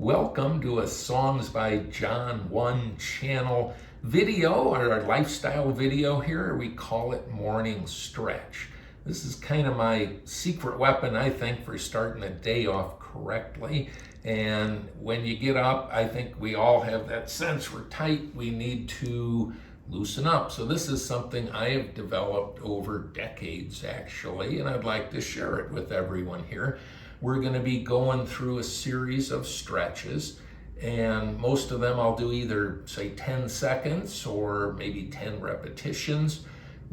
Welcome to a Songs by John 1 channel video, or our lifestyle video here. We call it Morning Stretch. This is kind of my secret weapon, I think, for starting the day off correctly. And when you get up, I think we all have that sense we're tight, we need to loosen up. So this is something I have developed over decades, actually, and I'd like to share it with everyone here. We're going to be going through a series of stretches, and most of them I'll do either, say, 10 seconds or maybe 10 repetitions.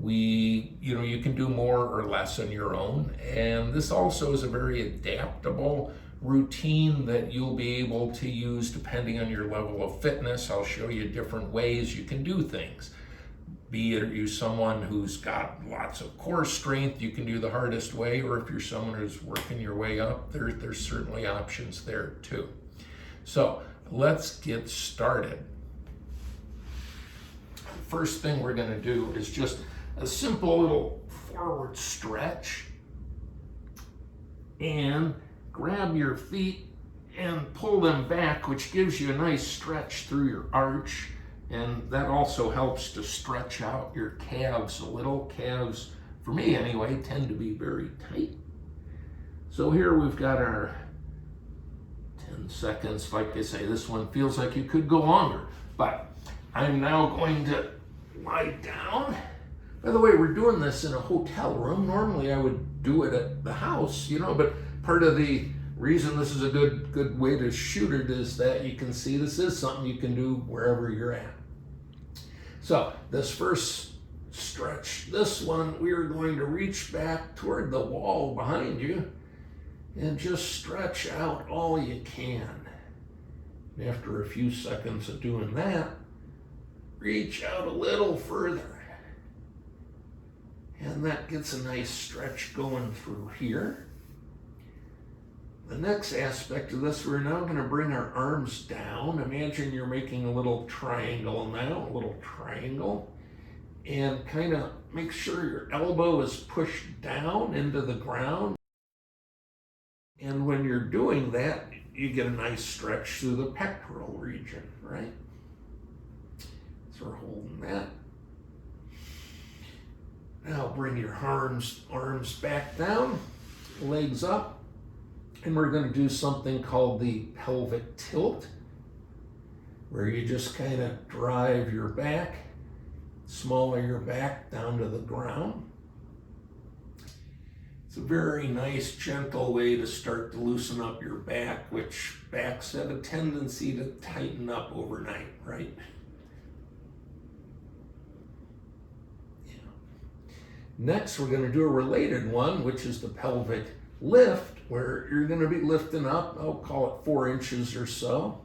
You can do more or less on your own, and this also is a very adaptable routine that you'll be able to use depending on your level of fitness. I'll show you different ways you can do things. Be it you someone who's got lots of core strength, you can do the hardest way, or if you're someone who's working your way up, there's certainly options there too. So let's get started. First thing we're going to do is just a simple little forward stretch, and grab your feet and pull them back, which gives you a nice stretch through your arch. And that also helps to stretch out your calves a little. Calves, for me anyway, tend to be very tight. So here we've got our 10 seconds. Like I say, this one feels like you could go longer, but I'm now going to lie down. By the way, we're doing this in a hotel room. Normally I would do it at the house, but part of the reason this is a good way to shoot it is that you can see this is something you can do wherever you're at. So this first stretch, this one, we are going to reach back toward the wall behind you and just stretch out all you can. And after a few seconds of doing that, reach out a little further. And that gets a nice stretch going through here. The next aspect of this, we're now going to bring our arms down. Imagine you're making a little triangle now, and kind of make sure your elbow is pushed down into the ground. And when you're doing that, you get a nice stretch through the pectoral region, right? So we're holding that. Now bring your arms back down, legs up. And we're going to do something called the Pelvic Tilt, where you just kind of drive your back, small of your back down to the ground. It's a very nice, gentle way to start to loosen up your back, which backs have a tendency to tighten up overnight, right? Yeah. Next, we're going to do a related one, which is the Pelvic Lift, where you're going to be lifting up, I'll call it 4 inches or so.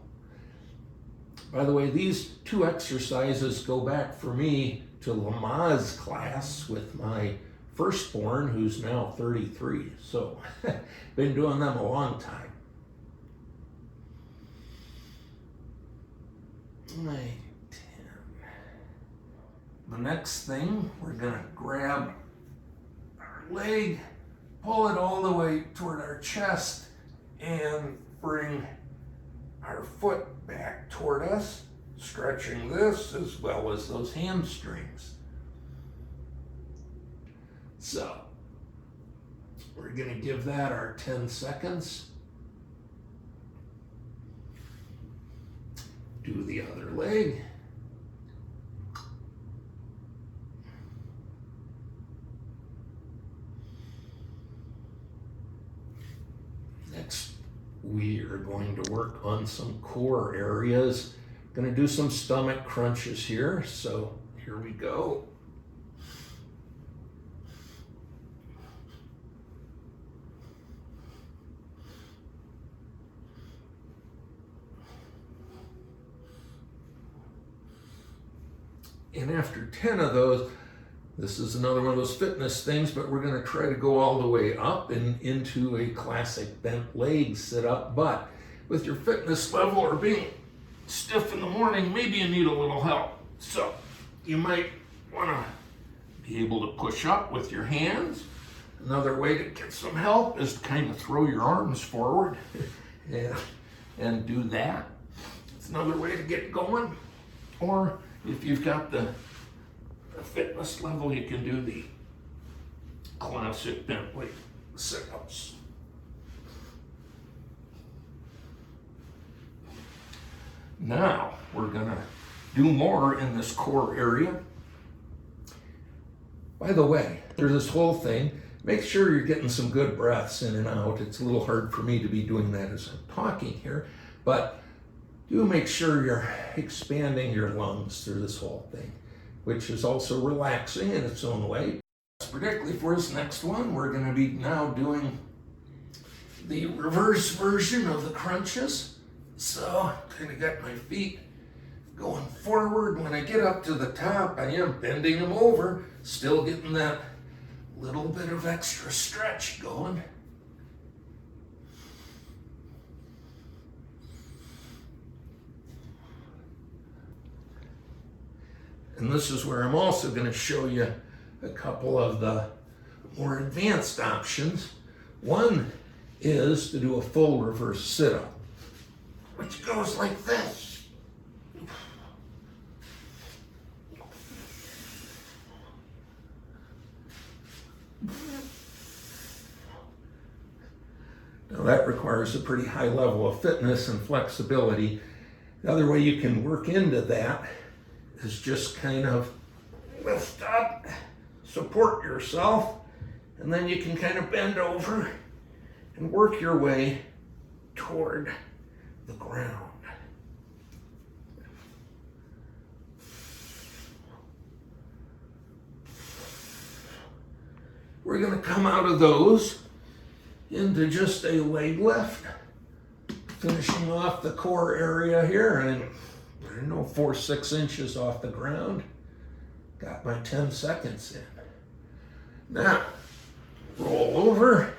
By the way, these 2 exercises go back for me to Lamaze class with my firstborn, who's now 33. So, been doing them a long time. 9, 10. The next thing, we're going to grab our leg, pull it all the way toward our chest, and bring our foot back toward us, stretching this as well as those hamstrings. So, we're going to give that our 10 seconds. Do the other leg. Next, we are going to work on some core areas. Going to do some stomach crunches here. So here we go. And after 10 of those, this is another one of those fitness things, but we're going to try to go all the way up and into a classic bent leg sit-up. But with your fitness level or being stiff in the morning, maybe you need a little help. So you might want to be able to push up with your hands. Another way to get some help is to kind of throw your arms forward and do that. It's another way to get going. Or if you've got the fitness level, you can do the classic Bentley sit-ups. Now we're gonna do more in this core area. By the way, there's this whole thing. Make sure you're getting some good breaths in and out. It's a little hard for me to be doing that as I'm talking here, but do make sure you're expanding your lungs through this whole thing, which is also relaxing in its own way. Particularly for this next one, we're going to be now doing the reverse version of the crunches. So, kind of got my feet going forward. When I get up to the top, I am bending them over, still getting that little bit of extra stretch going. And this is where I'm also going to show you a couple of the more advanced options. One is to do a full reverse sit-up, which goes like this. Now that requires a pretty high level of fitness and flexibility. The other way you can work into that is just kind of lift up, support yourself, and then you can kind of bend over and work your way toward the ground. We're going to come out of those into just a leg lift, finishing off the core area here, and I don't know, 4-6 inches off the ground. Got my 10 seconds in. Now, roll over,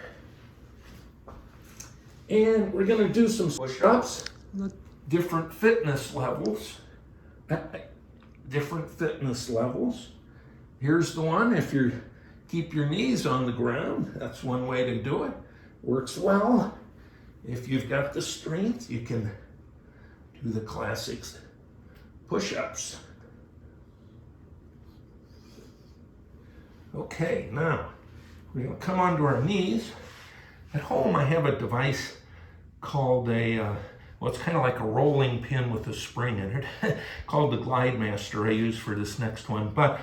and we're going to do some push-ups, different fitness levels. Here's the one. If you keep your knees on the ground, that's one way to do it. Works well. If you've got the strength, you can do the classics push-ups. Okay, now we're going to come onto our knees. At home, I have a device called well, it's kind of like a rolling pin with a spring in it, called the Glidemaster I use for this next one. But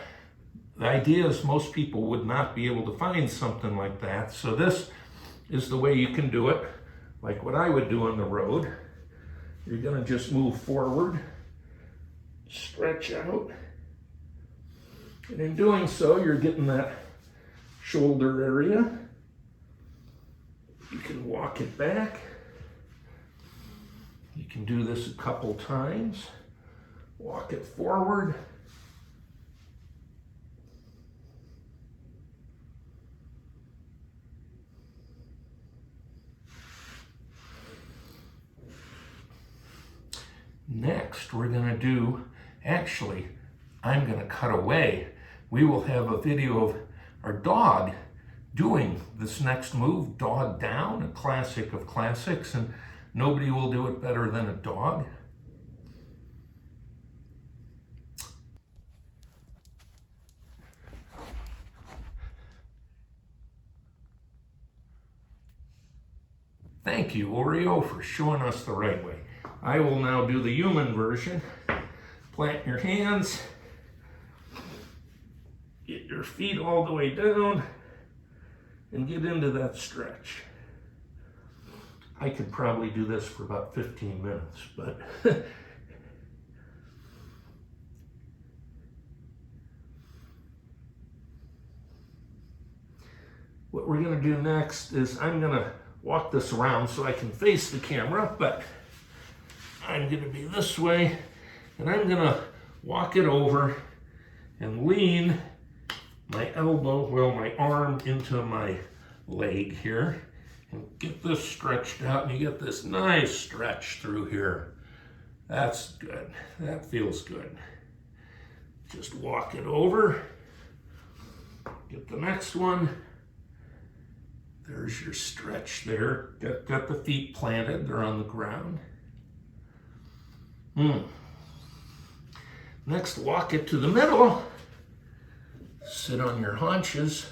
the idea is most people would not be able to find something like that. So this is the way you can do it, like what I would do on the road. You're going to just move forward, stretch out, and in doing so, you're getting that shoulder area. You can walk it back. You can do this a couple times. Walk it forward. Next, we're going to do, actually, I'm going to cut away. We will have a video of our dog doing this next move, dog down, a classic of classics, and nobody will do it better than a dog. Thank you, Oreo, for showing us the right way. I will now do the human version. Plant your hands. Get your feet all the way down and get into that stretch. I could probably do this for about 15 minutes, but what we're going to do next is I'm going to walk this around so I can face the camera, but I'm going to be this way, and I'm going to walk it over and lean my elbow, well, my arm into my leg here, and get this stretched out, and you get this nice stretch through here. That's good. That feels good. Just walk it over. Get the next one. There's your stretch there. Got the feet planted. They're on the ground. Next, walk it to the middle. Sit on your haunches.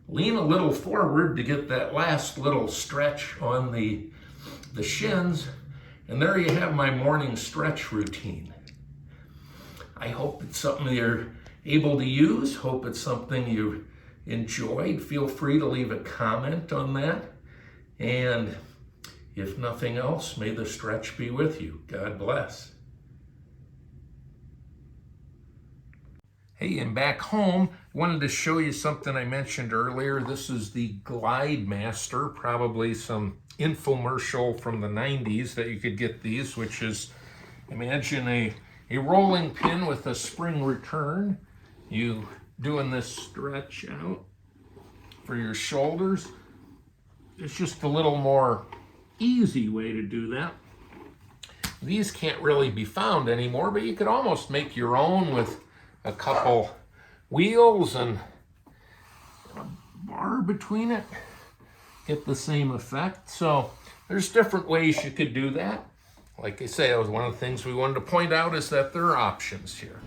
Lean a little forward to get that last little stretch on the shins. And there you have my morning stretch routine. I hope it's something you're able to use. Hope it's something you enjoyed. Feel free to leave a comment on that. And if nothing else, may the stretch be with you. God bless. Hey, and back home, I wanted to show you something I mentioned earlier. This is the Glidemaster, probably some infomercial from the 90s that you could get these, which is, imagine a rolling pin with a spring return. You doing this stretch out for your shoulders. It's just a little more easy way to do that. These can't really be found anymore, but you could almost make your own with a couple wheels and a bar between it. Get the same effect. So there's different ways you could do that. Like I say, that was one of the things we wanted to point out, is that there are options here.